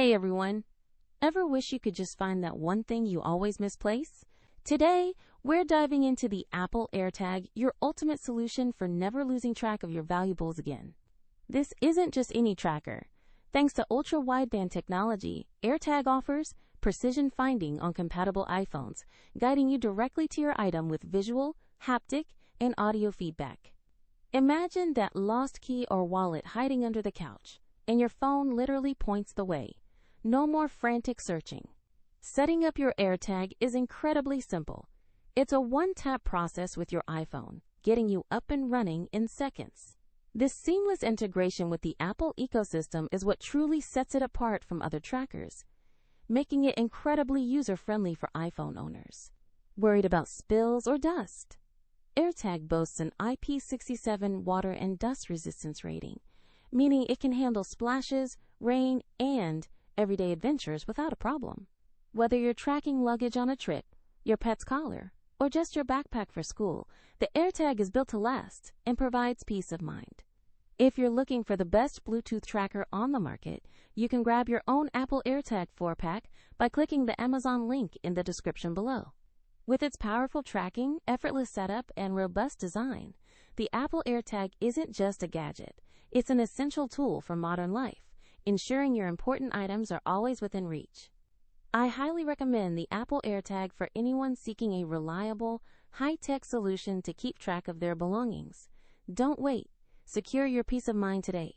Hey everyone! Ever wish you could just find that one thing you always misplace? Today, we're diving into the Apple AirTag, your ultimate solution for never losing track of your valuables again. This isn't just any tracker. Thanks to Ultra Wideband technology, AirTag offers precision finding on compatible iPhones, guiding you directly to your item with visual, haptic, and audio feedback. Imagine that lost key or wallet hiding under the couch, and your phone literally points the way. No more frantic searching. Setting up your AirTag is incredibly simple. It's a one-tap process with your iPhone, getting you up and running in seconds. This seamless integration with the Apple ecosystem is what truly sets it apart from other trackers, making it incredibly user-friendly for iPhone owners. Worried about spills or dust? AirTag boasts an IP67 water and dust resistance rating, meaning it can handle splashes, rain, and everyday adventures without a problem. Whether you're tracking luggage on a trip, your pet's collar, or just your backpack for school, the AirTag is built to last and provides peace of mind. If you're looking for the best Bluetooth tracker on the market, you can grab your own Apple AirTag 4-pack by clicking the Amazon link in the description below. With its powerful tracking, effortless setup, and robust design, the Apple AirTag isn't just a gadget. It's an essential tool for modern life, ensuring your important items are always within reach. I highly recommend the Apple AirTag for anyone seeking a reliable, high-tech solution to keep track of their belongings. Don't wait. Secure your peace of mind today.